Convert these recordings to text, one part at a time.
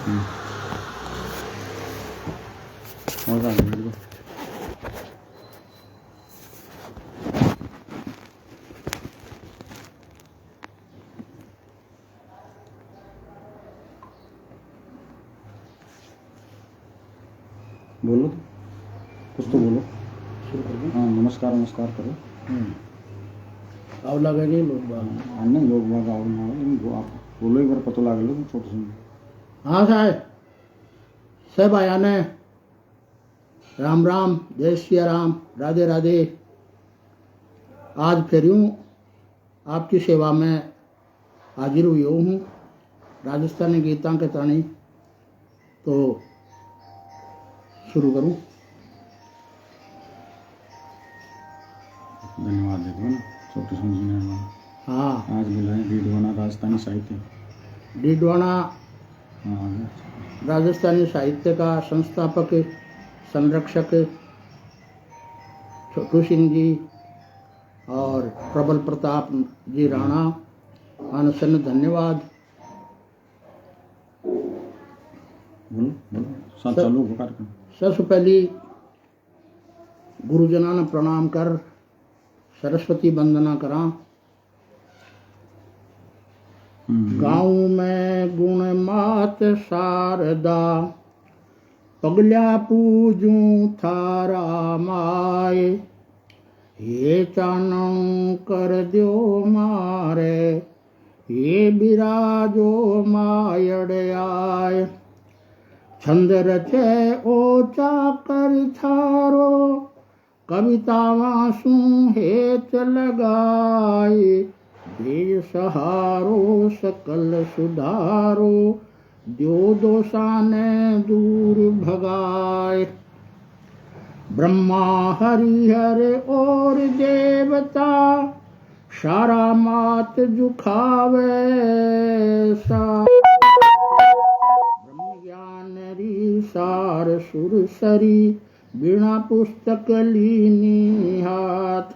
और आगे बढ़ो। बोलो कुछ तो बोलो। शुरू कर दूं? हाँ नमस्कार नमस्कार करो। आओ लगे नहीं लोग बाग। हाँ नहीं लोग बाग आओ ना आओ, लेकिन वो आप बोलो एक बार पता लगा लो तुम छोटे से। हाँ साहब सब आया ने। राम राम, जय श्री राम, राधे राधे। आज फिर यूँ आपकी सेवा में हाजिर हुई हूँ राजस्थानी गीतां के ताणी। तो शुरू करूँ? धन्यवाद देखो ना छोटे से ने हाँ, आज बुलाए डीडवाना राजस्थानी साहित्य। डीडवाना हाँ राजस्थानी साहित्य का संस्थापक संरक्षक छोटू सिंह जी और प्रबल प्रताप जी राणा अनसन धन्यवाद। बोलो बोलो साथ चालू हो कार्यक्रम। सबसे पहली गुरुजनां ने प्रणाम कर सरस्वती वंदना करा। गाँव में गुण मात शारदा पगल्या पूजूं थारा माए। ये चानन कर द्यो मारे ये बिराजो मायड़ आए। छंद रचे ओचा कर थारो कविता वासु हेत लगाए। देश सहारो सकल सुधारो द्यो दोषाने दूर भगाए। ब्रह्मा हरिहर और देवता सारा मात जुखावे सा। ब्रह्म ज्ञान री सार सुर सरी बिना पुस्तक लीनी हाथ।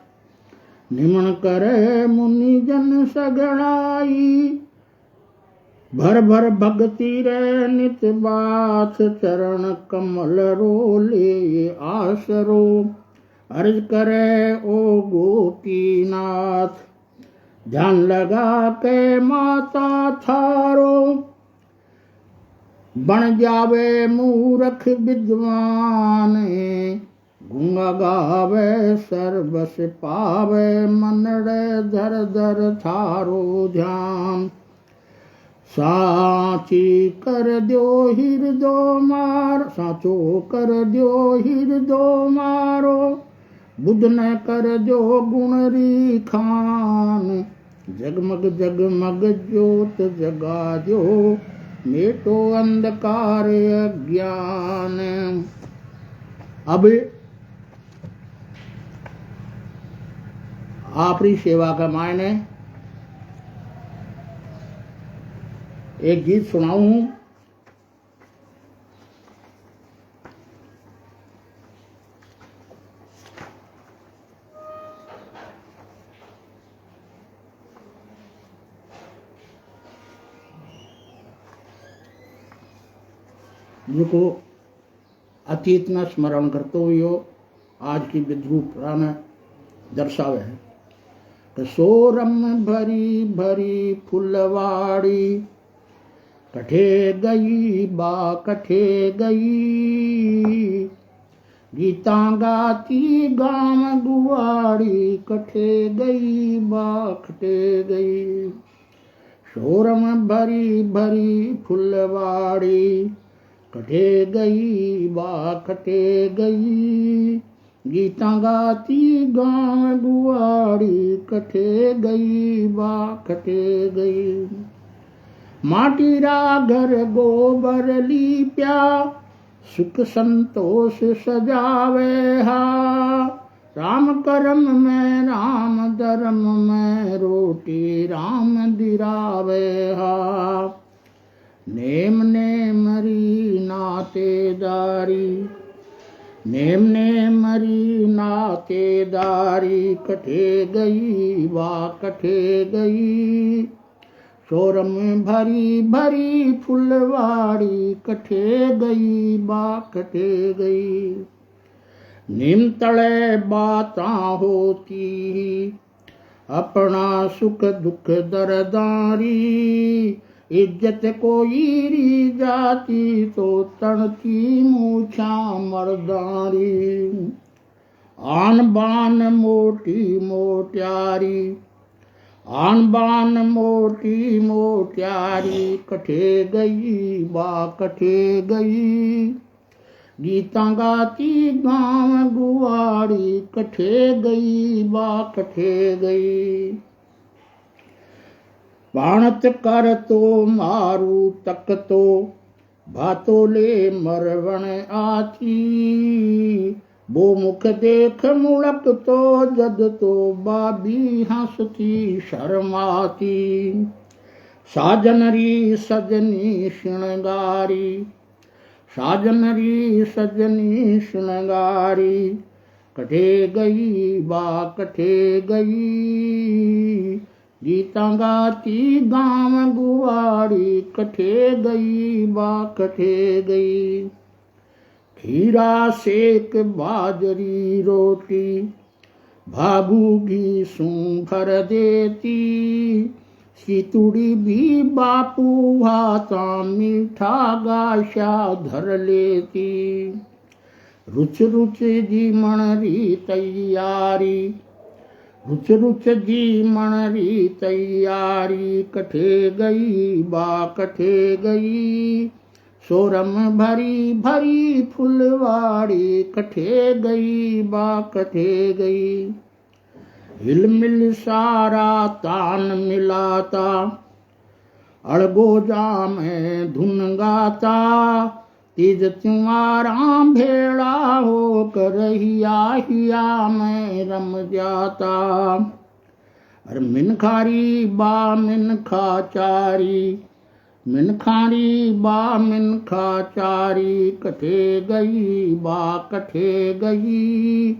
निमन करे मुनि जन सगड़ाई भर भर भक्ति रे नित बात। चरण कमल रोले आसरो अर्ज करे ओ गोपीनाथ। ध्यान लगा के माता थारो बन जावे मूर्ख विद्वान। गूंगा गावे सर्वस पावे मनड़े धर धर थारो ध्यान। साची कर द्यो हिरदो मार साचो कर द्यो हिरदो मारो। बुध न कर द्यो गुण री खान। जगमग जगमग ज्योत जगा द्यो मेटो अंधकार अज्ञान। अब आपरी सेवा का मायने एक गीत सुनाऊं। जिनको अतीत न स्मरण करते हुए आज की विद्रूप पुराण दर्शावे है। कि सोरम भरी भरी फुलवाड़ी कठे गई बा कठे गई। गीता गाती गाम गुआड़ी कठे गई बा कठे गई। सोरम भरी भरी फुलवाड़ी कठे गई बा कठे गई। गीता गाती गाँव गुआड़ी कठे गई बा कठे गई। माटी रा घर गोबर लीप्या सुख संतोष सजावे हा। राम कर्म में राम धर्म में रोटी राम दिरावे हा। नेम नेम री नातेदारी नेम नेम री नातेदारी कठे गई बा कठे गई। शोरम भरी भरी फुलवाड़ी कठे गई बा कठे गई। निम तले बातां होती अपना सुख दुख दरदारी। इज्जत कोई री जाती तो तणती मूछा मर्दारी। आन बान मोटी मोट्यारी आन बान मोटी मोट्यारी कठे गई बा कठे गई। गीतां गाती गाँव गुवाड़ी कठे गई बा कठे गई। बाणत कर तो मारू तक तो भातोले मरवण आती। वो मुख देख मुड़क तो जद तो बाबी हंसती शर्माती। साजनरी सजनी श्रृंगारी साजनरी सजनी श्रृंगारी कठे गई बा कठे गई। गीतां गाती गाँव गुवाड़ी कठे गई बा कठे गई। खीरा सेक बाजरी रोटी भाबू घी सूं भर देती। सीतुड़ी भी बापू भाता मीठा गाशा धर लेती। रुच रुच जी मणरी तैयारी रुच रुच जी मणरी तैयारी कठे गई बा कठे गई। सोरम भरी भरी फुलवाड़ी कठे गई बा कठे गई। हिल मिल सारा तान मिलाता अड़गोजा में धुन गाता। तीज त्योहारा भेड़ा होकर हिया हिया में रम जाता। अरे मिनखारी बा मिनखाचारी मिनखारी बा मिनखाचारी कठे गई बा कठे गई।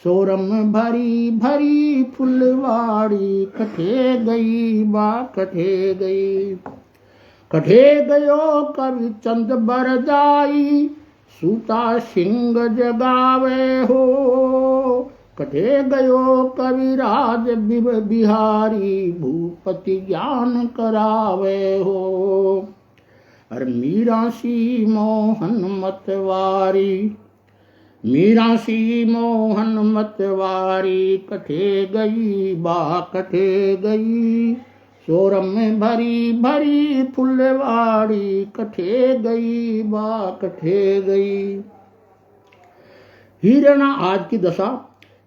सोरम भरी भरी फुलवाड़ी कठे गई बा कठे गई। कठे गयो कवि चंद बरदाई सूता सिंह जगावे हो। कठे गयो कविराज बिहारी भूपति ज्ञान करावे हो। अरे मीरा सी मोहन मतवारी मीरा सी मोहन मतवारी कठे गई बा कठे गई। सोरम में भरी भरी फुलवाड़ी कठे गई बा कठे गई। हिरणा आज की दशा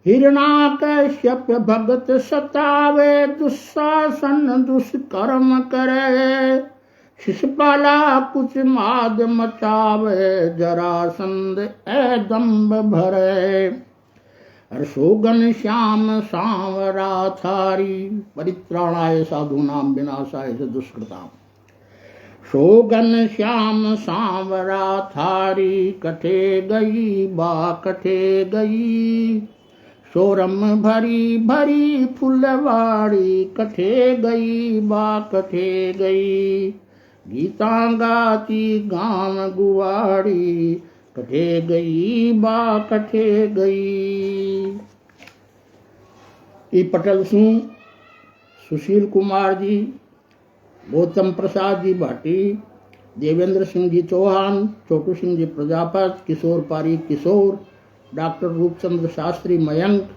हिरणाकश्यप भगत सतावे। दुस्शासन दुष्कर्म करे शिशुपाला कुछ माद मचावे। जरासंध दंभ भरे हर्षोगन श्याम सांवरा थारी। परित्राणाय साधूनां विनाशाय च दुष्कृताम्। शोगन श्याम सांवरा थारी कठे गई बा कठे गई। सोरम भरी भरी फुलवाड़ी कठे गई बा कठे गई। गीतां गाती गाँव गुवाड़ी कठे गई बा कठे गई। ई पटल सिंह सुशील कुमार जी गौतम प्रसाद जी भाटी देवेंद्र सिंह जी चौहान छोटू सिंह जी प्रजापत किशोर पारीक किशोर डॉक्टर रूपचंद्र शास्त्री मयंक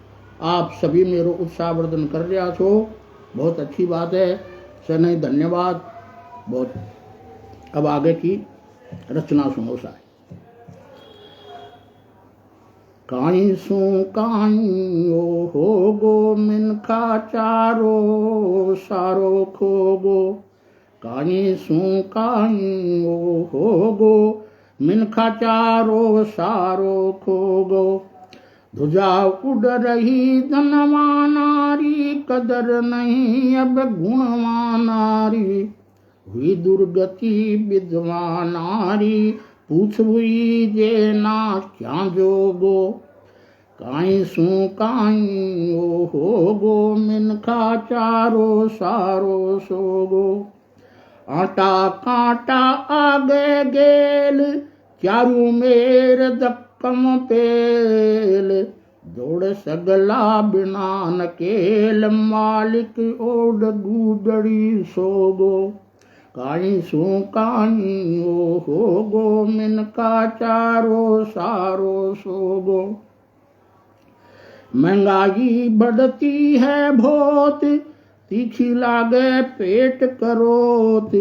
आप सभी मेरो उत्साहवर्धन कर रहा छो। बहुत अच्छी बात है सने धन्यवाद। बहुत अब आगे की रचना सुनो साहब। काई सू काई ओ हो गो मिनखा चारो सारो खोगो। काई सू काई ओ हो गो मिनखा चारो सारो खोगो। ध्वजा उड़ रही धनवानारी कदर नहीं अब गुणवानारी। हुई दुर्गति विधवा नारी पूछ हुई जे ना क्या जोगो। काई सू काई ओ हो गो मिनखा चारो सारो सोगो। आटा कांटा आगे गेल, चारू मेर दक्कम पेल, दौड़ सगला बिना नकेल, मालिक ओड गूदड़ी सोगो, काई सू काई ओ होगो, मिनका चारो सारो सोगो। महंगाई बढ़ती है बहुत, तीखी लागे पेट करोत,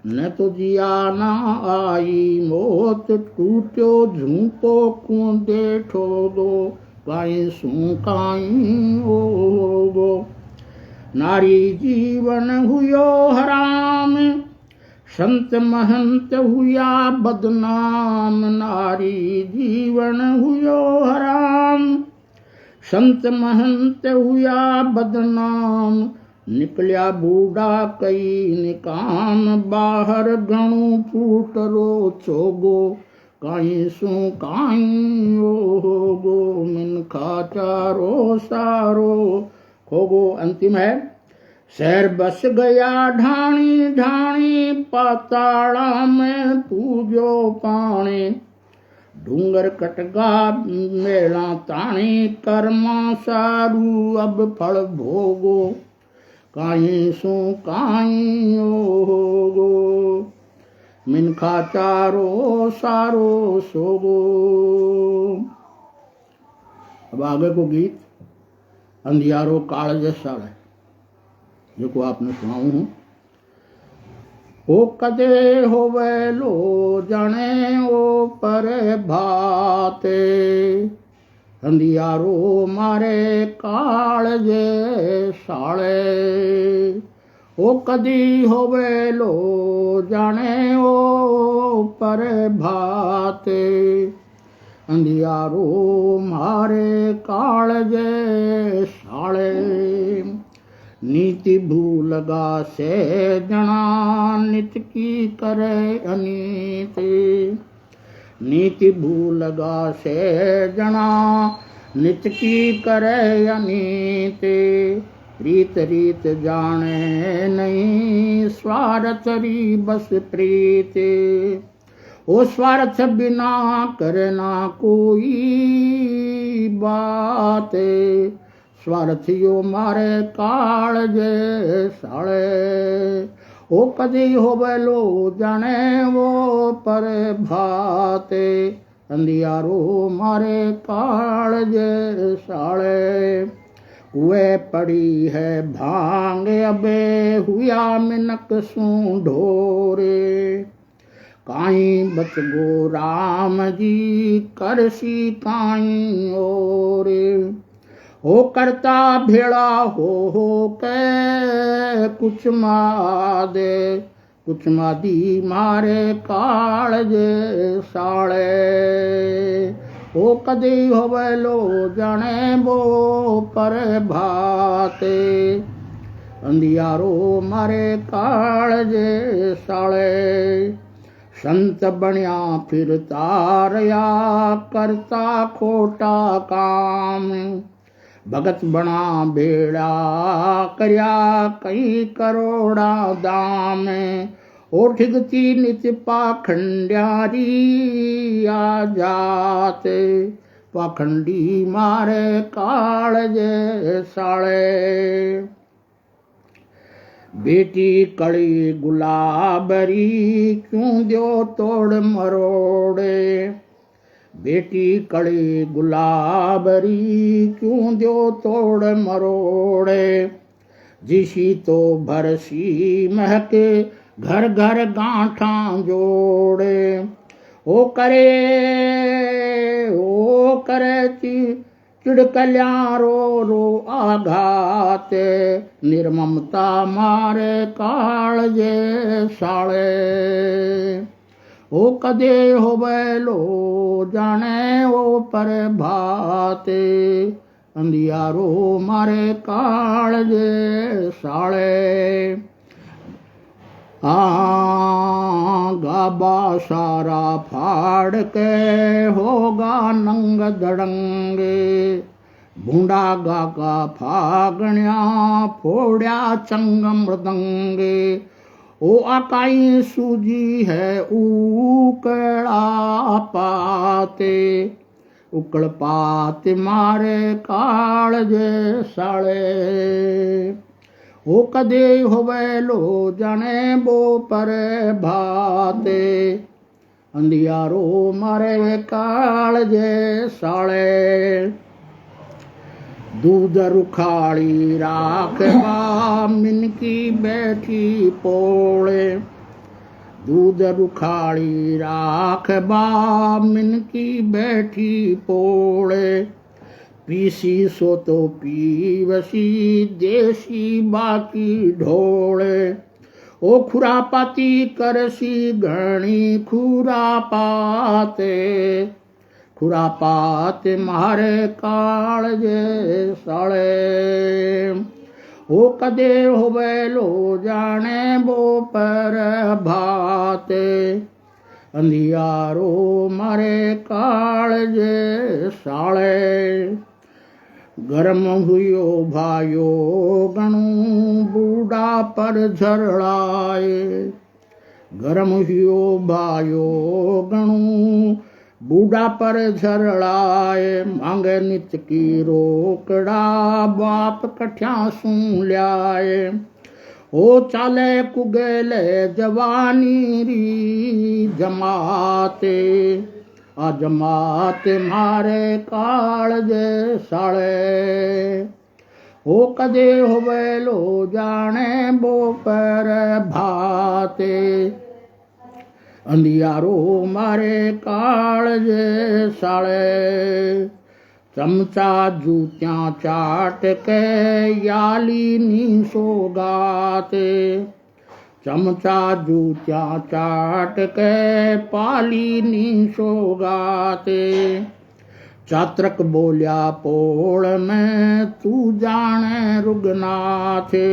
न तो जिया ना आई मौत, टूटो झूठो कूदे ठोगो, काई सू काई होगो। नारी जीवन हुयो हराम, संत महंत हुया बदनाम, नारी जीवन हुयो हराम, संत महंत हुया बदनाम, निकलिया बूढ़ा कई निकाम, बाहर गणु फूटरो चोगो, काई सू काई होगो, मिनखा चारो सारो खोगो। अंतिम है, शहर बस गया ढाणी ढाणी, पाताड़ा में पूजो पाणी, डूंगर कटगा मेला ताणी, कर्मा सारू अब फल भोगो, काई सू काई होगो, मिनखा चारो सारो सोगो। अब आगे को गीत अंधियारो काल जैसा है, जो को आपने सुनाऊं हूं। ओ कदे होवे लो जाने ओ पर भाते, अंधियारो मारे काल जे साले, ओ कदी होवे लो जाने ओ पर भाते, अंधियारो मारे काल जे साले, नीति भूलगा से जना, नित की करे अनीति, नीति भूलगा से जना, नित की करे अनीति, रीत रीत जाने नहीं, स्वार्थ री बस प्रीति, ओ स्वार्थ बिना करना कोई बात, स्वार्थियो मारे काल जे साले, ओ कदी होवे लो जाने वो पर भाते, अंधियारो मारे काल जे साले, वे पड़ी है भांग अबे हुआ मिनक सू ढोरे, काई बच गो राम जी करसी काई ओरे, हो करता भेड़ा हो के कुछ मादे, कुछ मादी मारे काल जे साले, ओ कदी होवे लो जाने वो पर भाते, अंधियारो मारे काल जे साले, संत बनिया फिरता रया करता खोटा काम, भगत बना बेड़ा करया कई करोड़ा दाम, ओ ठिगती नित पाखंड्यारी आ जाते, पाखंडी मारे काल जे साले, बेटी कड़ी गुलाबरी क्यों दो तोड़ मरोड़े, बेटी कड़ी गुलाबरी क्यों दो तोड़ मरोड़े, जिसी तो भरसी महके घर घर गांठा जोड़े, ओ करे चिड़कल्या रो रो आघात, निर्ममता मारे काल जे साले, ओ कदे होवे लो जाने ओ पर भाते, अंधियारो मारे काल जे साले, गाबा सारा फाड़ के होगा नंग दड़ंगे, भूडा गागा फागण्या फोड़ा चंग मृदंगे, ओ आकाई सूजी है उकड़ा पाते, उकड़ पात मारे कालजे साले। ओ कदे होवे लो जाने बो पर भाते, अंधियारो मारे कालजे साले। दूध रुखाड़ी राखबा मिनकी बैठी पोले, दूध रुखाड़ी राखबा मिनकी बैठी पोले। पीसी सो तो पीवसी देसी बाकी ढोले, ओ खुरापाती करसी घणी खुरापाते, खुरापात मारे कालजे साले। ओ कदे होवे लो जाने बो पर भाते, अंधियारो मारे कालजे साले। गरम हुयो भायो गणु बूढ़ा पर झरड़ाए, गरम हुयो भायो गणु बूढ़ा पर झरड़ाए। मांगे नित की रोकड़ा बाप कठ्या सूं ल्याए, ओ चाले कुगेले जवानी री जमाते, आ जमाते मारे कालजे साले। ओ कदे होवे लो जाने बो पर भाते, अंधियारो मारे कालजे साले। चमचा जूत्या चाट के याली नी सोगाते, चमचा जूत्या चाट के पाली नी सोगाते। चात्रक बोलिया पोल में तू जाने रुगनाथे,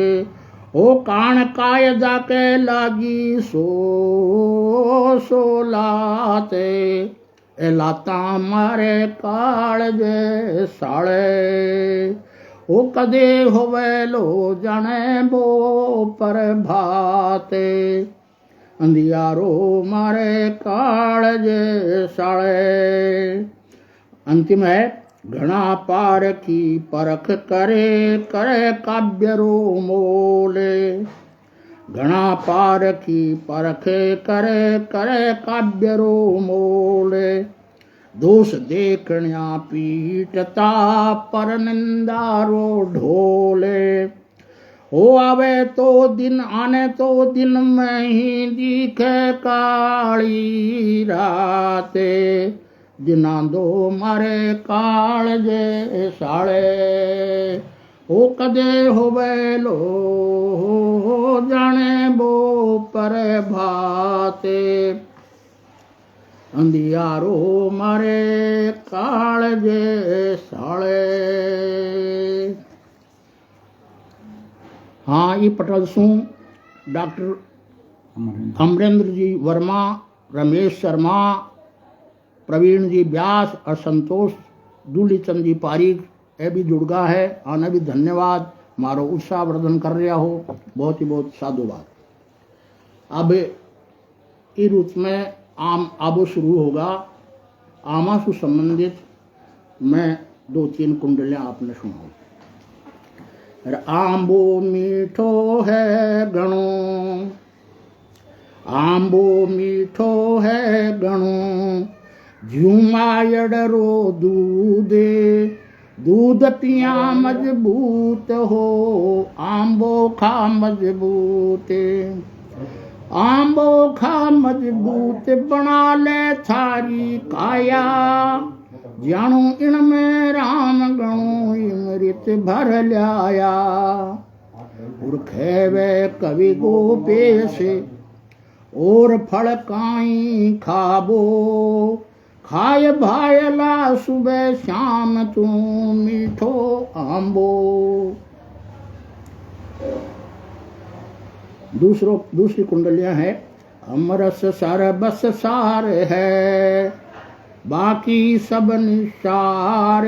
ओ कान कायदा के लागी सो लाते, ए लाता मारे कालजे साले। ओ कदे होवे लो जाने बो पर भाते, अंधियारो मारे कालजे साले। अंतिम है, घना पार की परख करे करे काव्य रो मोले, घना पार की परख करे करे काव्य रो मोले। दोष देखण्या पीटता पर निंदारो ढोले, हो आवे तो दिन आने तो दिन में ही दिखे काली राते, जिना दो मारे कालजे साले। ओ कदे होवे लो जाने बो पर भाते, अंधियारो मारे कालजे साले। हाँ, ये पटल सू डॉक्टर अमरेंद्र जी वर्मा, रमेश शर्मा, प्रवीण जी व्यास और संतोष दूलीचंद जी पारीक ए भी जुड़गा है। आने भी धन्यवाद, मारो उत्साह वर्धन कर रहा हो, बहुत ही बहुत साधुवाद। अब इस रूप में आम आबो शुरू होगा। आमा से संबंधित मैं 2-3 कुंडलियां आपने सुनाऊं। आंबो मीठो है गणो, आंबो मीठो है गणो, झूमायड़रो दूधे, दूध पिया मजबूत हो, आंबो खा मजबूते, आंबो खा मजबूत बना ले थारी काया, जानो इनमें राम गणो इमृत भर ल्याया। उर्खे वे कवि गोपे से और फल काई खाबो, खाय भायला सुबह शाम तू मीठो आंबो। दूसरी कुंडलियां है, अमरस सर बस सार है, बाकी सब निसार,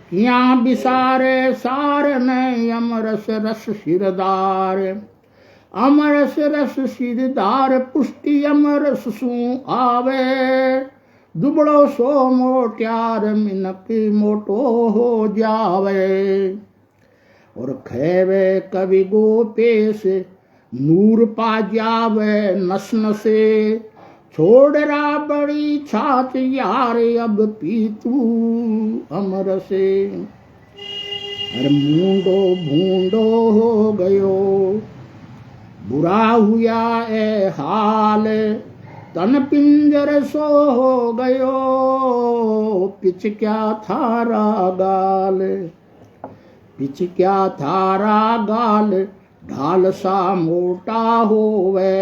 किया बिसारे सार ने अमरस रस सिरदार, अमरस रस सिरदार पुष्टि अमरस सू आवे दुबड़ो सो मोट्यार मिनक मोटो हो जावे और खेवे कवि गोपेश नूर पा जावे नस नसे छोड़रा बड़ी छाछ यार अब पीतू अमर से अरे मूंडो भूंडो हो गयो बुरा हुआ ए हाल तन पिंजर सो हो गयो पिछ क्या थारा गाल पिछ क्या थारा गाल ढाल सा मोटा होवे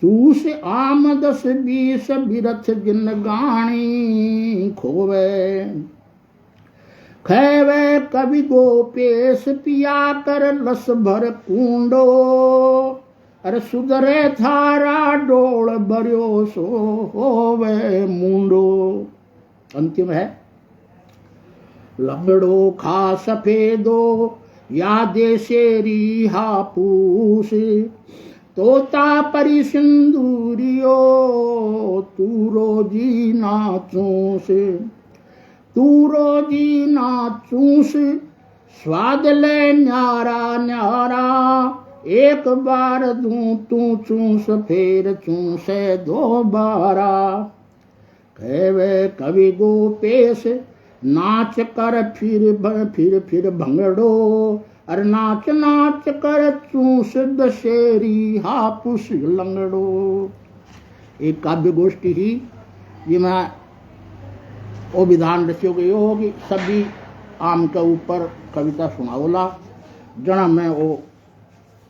चूस आम 10-20 बिरथ जिन गाणी खोवे खैवे कवि गोपेश पिया कर लस भर कूंडो अरे सुधरे थारा डोल भरियो सो होवे मुंडो। अंतिम है लंगड़ो खा सफेदो या देशेरी हापूस तोता परी सिंदूरियो तू रोजी नाचूस तू रोजी नाचूस स्वाद ले न्यारा न्यारा एक बार दूं तू चूस फिर चूसे दोबारा कहवे कवि गोपेश नाच कर फिर भंगड़ो अरे नाच नाच कर चूस दशेरी हापुस लंगड़ो। एक काव्य गोष्ठी ही ये मैं वो विधान रचियो गयो होगी सभी आम के ऊपर कविता सुनावला जना मैं वो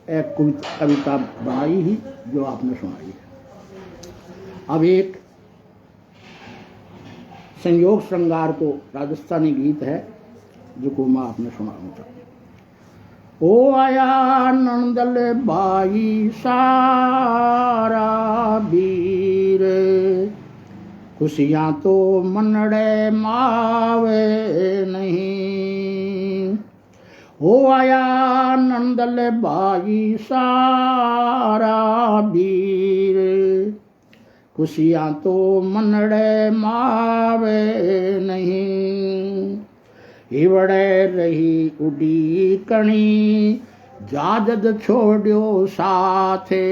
एक कविता बनाई ही जो आपने सुनाई है। अब एक संयोग श्रृंगार को राजस्थानी गीत है जो को मैं आपने सुनाना चाहूँ। ओ आया नंदल बाई सारा बीर खुशियाँ तो मनड़े मावे नहीं हो आया नंदल बाई सारा बीर खुशियाँ तो मनड़े मावे नहीं हिवड़े रही उड़ी कणी जाजद छोड़ो साथे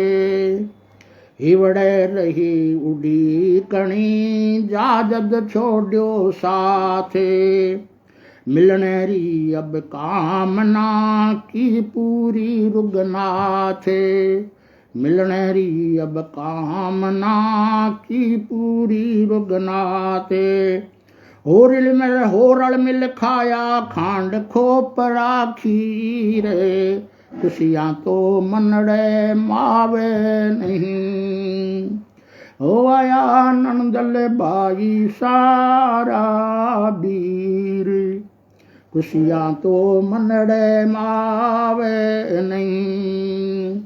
हिवड़े रही उड़ी कणी जाजद छोड़ो साथे मिलनेरी अब कामना की पूरी रुगना थे मिलनेरी अब कामना की पूरी रुगना थे होरल मिल खाया खांड खोपरा खीर खुशियाँ तो मनड़े मावे नहीं हो आया नंदल बाई सारा बीर खुशियाँ तो मनड़े मावे नहीं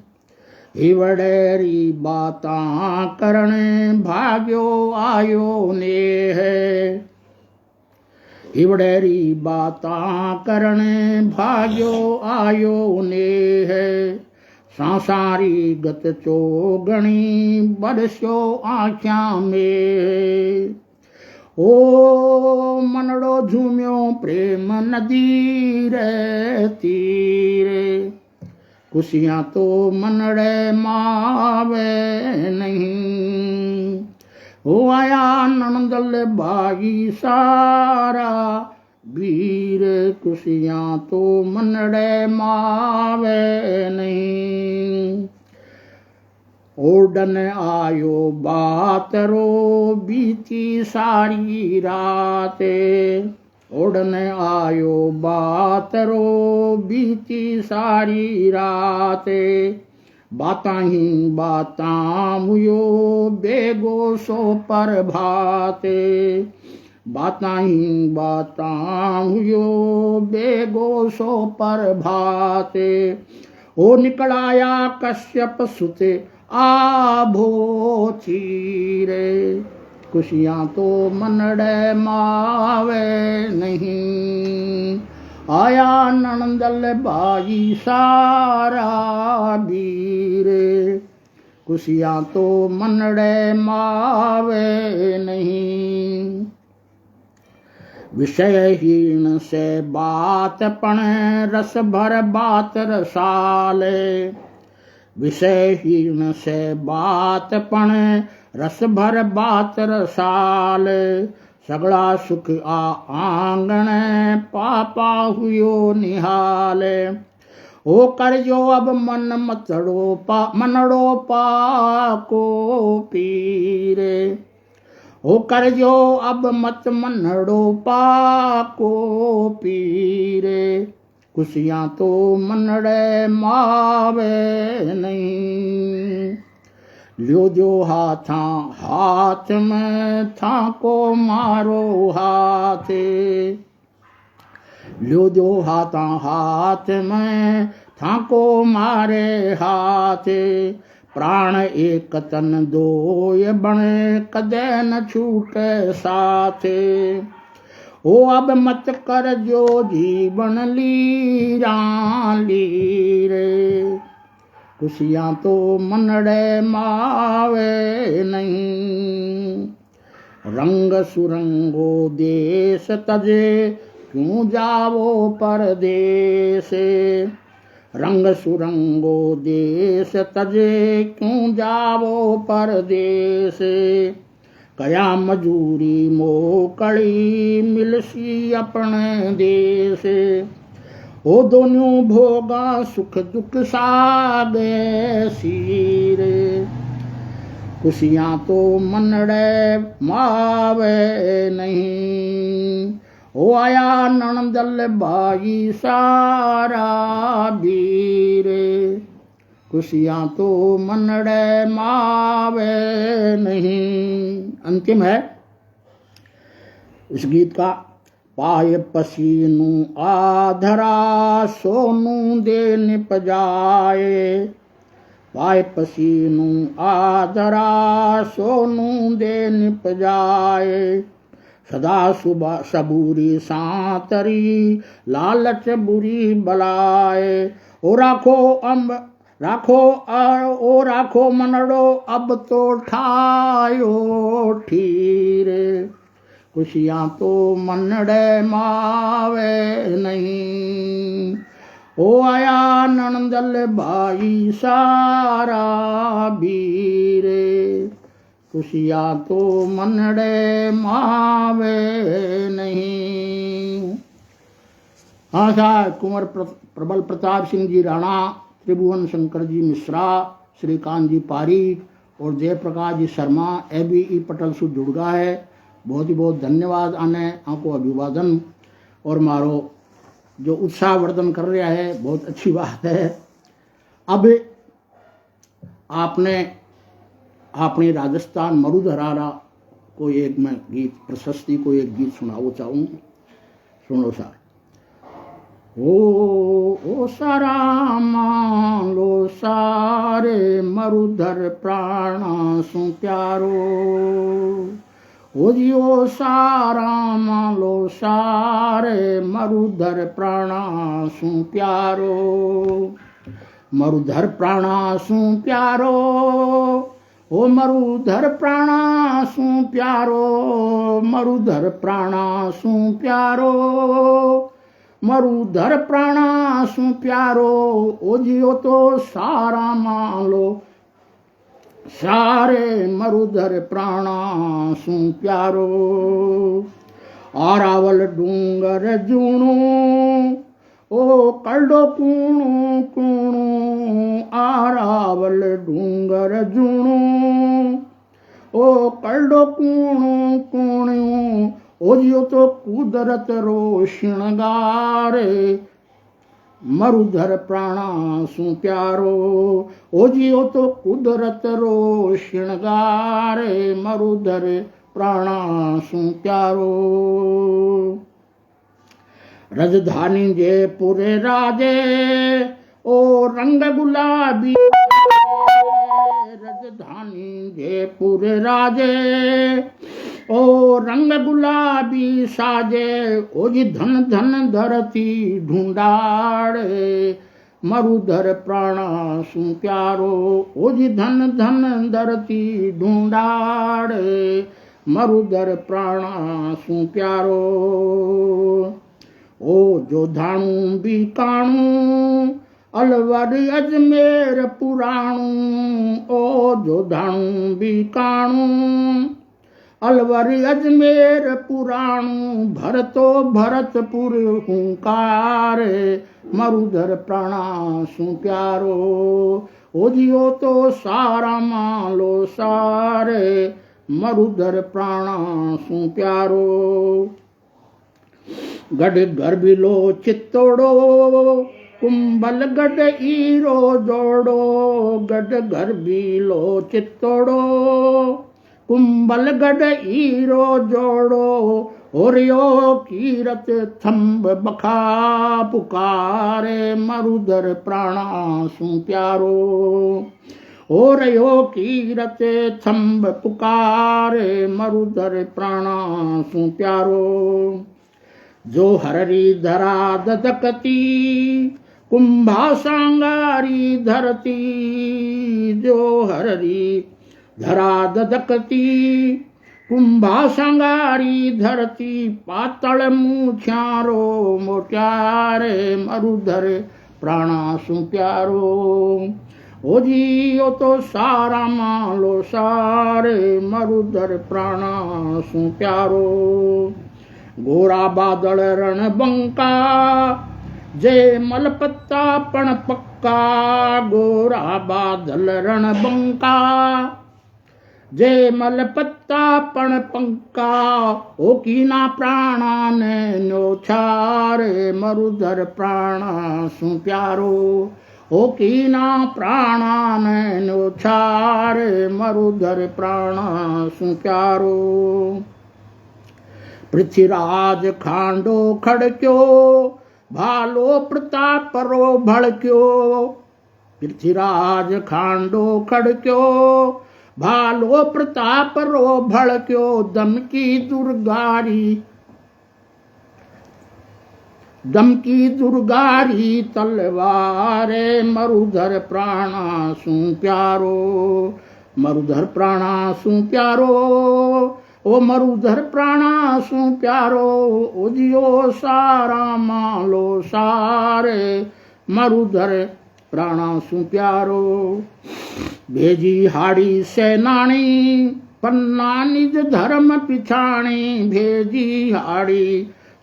हिवड़ेरी बातां करने भाग्यो आयो ने है हिवड़ेरी बातां करने भाग्यो आयो ने है सांसारी गत चोगणी बरस्यो आख्या में ओ मनड़ो झूम्यो प्रेम नदी रे तीरे खुशियाँ तो मनड़े मावे नहीं हो आया नंदल बागी सारा वीर खुशियाँ तो मनड़े मावे नहीं ओडन आयो बातरो बीती सारी राते ओडन आयो बातरो बीती सारी राते बातां ही बातां मुयो बेगो सो पर भाते बातां ही बातां मुयो बेगो सो पर भाते ओ निकलाया कश्यप सुते आभो चीरे खुशियाँ तो मनड़े मावे नहीं आया नणंदल बाई सारा बीरे, खुशियाँ तो मनड़े मावे नहीं। विषयहीन से बात पण रस भर बात रसाले, विषयहीन से बात पण रस भर बात रसाले, सगड़ा सुख आंगण पापा हुयो निहाले। ओ कर जो अब मन मनड़ो पा को पीरे, ओ कर जो अब मत मनड़ो पा को पीरे, खुशियाँ तो मनड़े मावे नहीं। लियो जो हाथ में था को मारो हाथे, लियो जो हाथ में था को मारे हाथे, प्राण एक तन दोय बने कदे न छूटे साथे। ओ अब मत कर जो जीवन लीरा लीरे, खुशियाँ तो मनड़े मावे नहीं। रंग सुरंगो देश तजे क्यों जावो परदेश, रंग सुरंगो देश तजे क्यों जावो परदेश, कया मजूरी मोकड़ी मिलसी अपने देश। ओ दोनों भोगा सुख दुख सागे सीरे, खुशियाँ तो मनड़े मावे नहीं। ओ आया नणंदल बाई सारा बीरे, खुशियाँ तो मनड़े मावे नहीं। अंतिम है इस गीत का। पाए पसीनू आधरा सोनू दे निप जाए, पाए पसीनू आधरा सोनू दे निप जाए, सदा सुबह सबूरी सांतरी लालच बुरी बलाए। ओ राखो मनड़ो अब तो ठायो ठीरे, खुशियाँ तो मनड़े मावे नहीं। ओ आया नणंदल बाई सारा बीरे, खुशियाँ तो मनड़े मावे नहीं। हाँ साहब, कुंवर प्रबल प्रताप सिंह जी राणा, त्रिभुवन शंकर जी मिश्रा, श्रीकांत जी पारीक और जयप्रकाश जी शर्मा, ABE पटल सु जुड़गा है। बहुत ही बहुत धन्यवाद आने आपको अभिवादन। और मारो जो उत्साहवर्धन कर रहा है बहुत अच्छी बात है। अब आपने अपनी राजस्थान मरुधरारा को एक मैं गीत प्रशस्ति को एक गीत सुनाओ चाहूँ। सुनो सार। ओ सारा मालो सारे मरुधर प्राणा सु प्यारो, ओ जियो सारा मालो सारे मरुधर प्राणा सु प्यारो, मरुधर प्राणा सु प्यारो, ओ मरुधर प्राणा सु प्यारो, मरुधर प्राणा सु प्यारो, मरुधर प्राणा सु प्यारो, ओ जियो तो सारा मालो सारे मरुधर प्राणा सु प्यारो। आरावल डूंगर जूणू ओ कल्डो कूणू कूणू, आरावल डूंगर जूणू ओ कल्डो कूणू कूणू, ओ जियो तो कुदरत रो श्रृंगारे, मरुधर प्राणा सु प्यारो, ओ जियो तो कुदरत रो श्रृंगारे, मरुधर प्राणा सु प्यारो। राजधानी जयपुर राजे ओ रंग गुलाबी, राजधानी जयपुर राजे ओ रंग गुलाबी साजे ओ जी धन धन धरती ढूंढाड़े मरुधर प्राणा सु प्यारो ओ जी धन धन धरती ढूंढाड़े मरुधर प्राणा सु प्यारो ओ जो धाणू बीकाणू अलवर अजमेर पुराणू ओ जो धाणू बीकाणू अलवर अजमेर पुराणू भरतो भरतपुर हुंकार मरुधर प्राणा सु प्यारो ओ जियो तो सारा मालो सारे मरुधर प्राणा सु प्यारो गढ़ गर्भिलो चित्तोड़ो कुंभल गढ़ ईरो जोड़ो गढ़ गर्भिलो चित्तोड़ो कुंभल गढ़ ईरो जोड़ो ओरियो कीरत थंब बखा पुकारे मरुधर प्राणा सु प्यारो ओरयो कीरत थंब पुकारे मरुधर प्राणा सु प्यारो जो हररी धरा ददकती कुंभा सांगारी धरती जो हररी धरा ददकती कुंभा सांगारी धरती पातल मूछारो मोट्यारे मरुधर प्राणा सु प्यारो ओ जी ओ तो सारा मालो सारे मरुधर प्राणा सु प्यारो गोरा बादल रण बंका जय मलपत्ता पण पक्का गोरा बादल रण बंका जय मलपत्ता पण पंका ओ कीना प्राणा ने न्योछारे मरुधर प्राणा सु प्यारो ओ कीना प्राणा ने न्योछारे मरुधर प्राणा सु प्यारो पृथ्वीराज खांडो खड़क्यो भालो प्रताप रो भड़क्यो पृथ्वीराज खांडो खड़क्यो भालो प्रताप रो भड़क्यो दमकी दुर्गारी तलवारे मरुधर प्राणा सु प्यारो मरुधर प्राणा सु प्यारो ओ मरुधर प्राणा सु प्यारो ओ जियो सारा मालो सारे मरुधर प्राणा सु प्यारो भेजी हाड़ी सेनानी पन्ना निज धर्म पिछाणी भेजी हाड़ी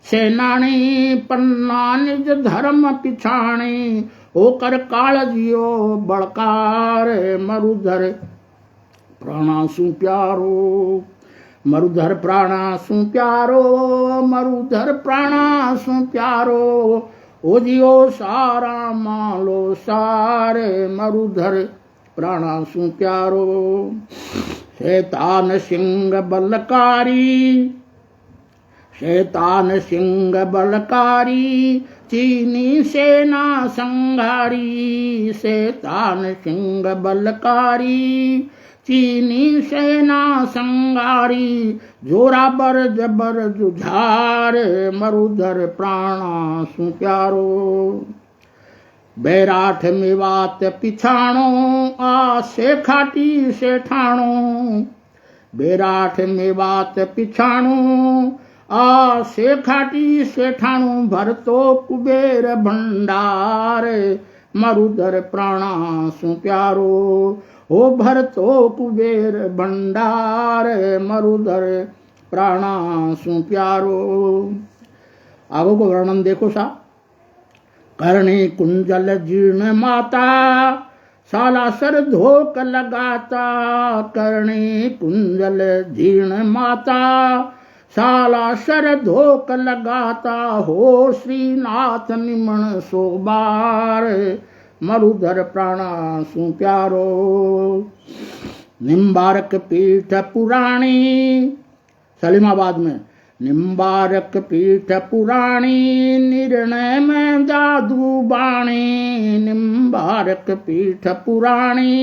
सेनानी पन्ना निज धर्म पिछाणी ओकर काल जियो बड़कार मरुधर प्राणा सु प्यारो मरुधर प्राणा सु प्यारो मरुधर प्राणा सु प्यारो ओ जियो सारा मालो सारे मरुधर प्राणा सु प्यारो शैतान सिंह बलकारी शैतान सिंह बलकारी चीनी सेना संघारी शैतान सिंह बलकारी चीनी सेना संगारी जोराबर जबर जुझार मरुधर प्राणा सु प्यारो बैराठ मेवात पिछाणो आ से खाटी से ठाणो बैराठ मेवात पिछाणो आ से खाटी से ठाणो भरतो कुबेर भंडार मरुधर प्राणा सु प्यारो ओ भरतो कुबेर भंडार मरुधर प्राणा सु प्यारो। आगो को वर्णन देखो सा करणी कुंजल जीर्ण माता सालासर धोक लगाता करणी कुंजल जीर्ण माता सालासर धोक लगाता हो श्रीनाथ निमण सोबार मरुधर प्राणा सु प्यारो। निम्बारक पीठ पुराणी सलीमाबाद में निम्बारक पीठ पुराणी निर्णय में दादू बाणी निम्बारक पीठ पुराणी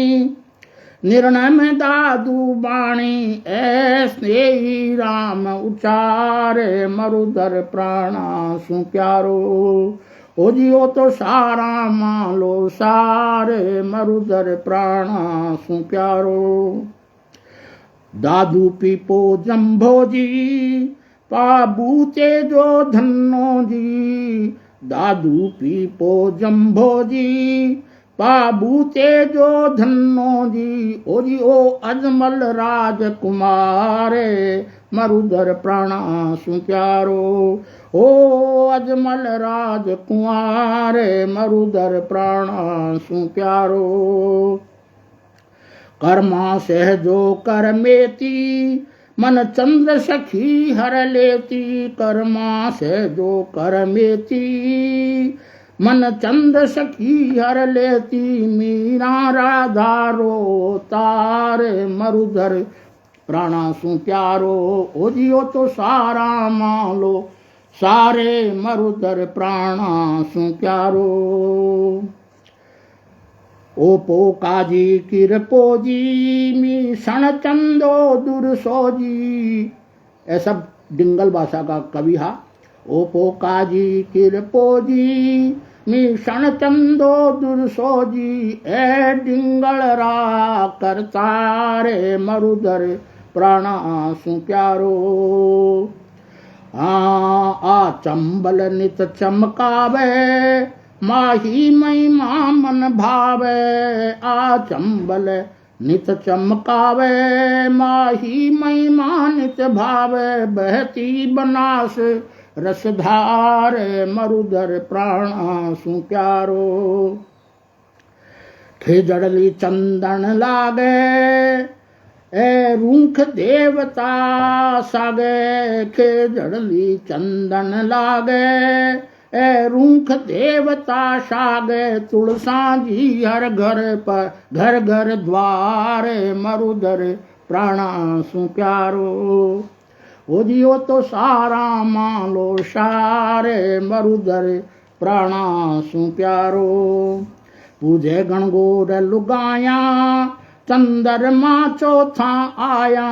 निर्णय में दादू बाणी ऐसे ही राम उचारे मरुधर प्राणा सु प्यारो। ओ जियो तो सारा मान लो सारे मरुधर प्राणा सु प्यारो। दादू पीपो जम्भो जी पाबूते जो धन्नो जी। दादू पीपो जम्भो जी पाबूते जो धन्नो जी। ओ जी ओ अजमल राजकुमारे मरुधर प्राणा सु प्यारो। ओ अजमल राजकुमारे मरुधर प्राणा सु प्यारो। कर्मा सहजो करमेती मन चंद्र सखी हर लेती। कर्मा सहजो करमेती मन चंद्र सखी हर लेती। मीरा राधा रो तारे मरुधर प्राणा सु प्यारो। ओ जियो तो सारा मालो सारे मरुधर प्राणा सु प्यारो। ओपो काजी किरपो जी मी सण चंदो दुरसो जी। ऐसा डिंगल भाषा का कवि हा। ओपो काजी किरपो जी मी सण चंदो दुरसो जी। ए डिंगल रा करतारे मरुधर प्राणा सु प्यारो। आ चंबल नित चमकावे माही महिमा मन भावे। आ चंबल नित चमकावे माही महिमा नित भावे। बहती बनास रसधार मरुधर प्राणा सु प्यारो। खेजड़ली चंदन लागे ए रूख देवता सागे। खेजड़ली चंदन लागे ए रूख देवता सागे। तुलसा जी हर घर पर घर घर द्वार मरुधर प्राणा सु प्यारो। ओ जियो तो सारा मालो सारे मरुधर प्राणा सु प्यारो। पूजे गणगोर लुगाया चंद्रमा चौथा आया।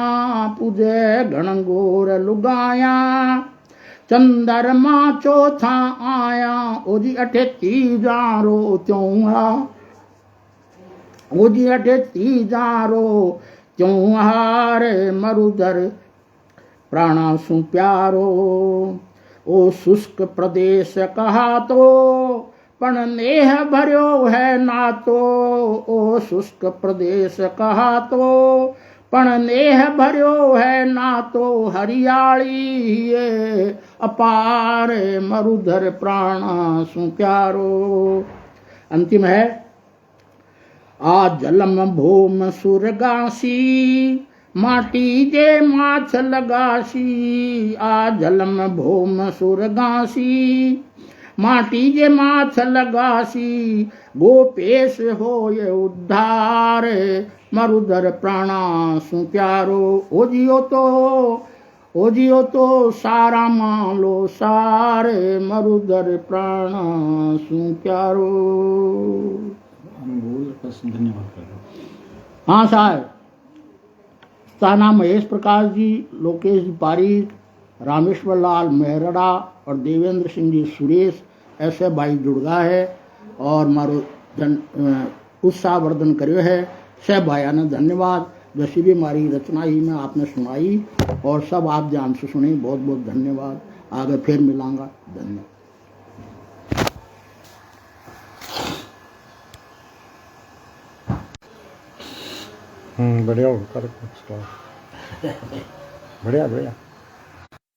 पूजे गणगोर लुगाया चंद्रमा चौथा आया। ओ जी अठे तीजारो चौहा। ओ जी अठे तीजारो चौहार मरुधर प्राणा सु प्यारो। ओ शुष्क प्रदेश कहा तो पण नेह भर्यो है नातो। ओ शुष्क प्रदेश कहा तो पण नेह भर्यो है नातो। हरियाली ये अपार मरुधर प्राणा सु प्यारो। अंतिम है। आ जलम भूम सुरगासी माटी जे माछ लगासी। आ जलम भूम सुरगासी माटी जे माछ लगासी। गोपेश होय उद्धार मरुधर प्राणा सु प्यारो। ओ जियो तो सारा मालो सारे मरुधर प्राणा सु प्यारो। हम बोल बस धन्यवाद कर रहे। हाँ साहब। ताना महेश प्रकाश जी, लोकेश जी पारीक, रामेश्वर लाल मेहरड़ा और देवेंद्र सिंह जी सुरेश ऐसे भाई जुड़गा है और मारो उत्साहवर्धन करो है। सब भाइयों ने धन्यवाद। जैसी भी हमारी रचना ही में आपने सुनाई और सब आप ध्यान से सुनी। बहुत बहुत धन्यवाद। आगे फिर मिलांगा। धन्यवाद। बढ़िया कर बढ़िया बढ़िया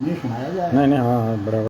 नहीं सुनाया जाए। नहीं हाँ बढ़िया।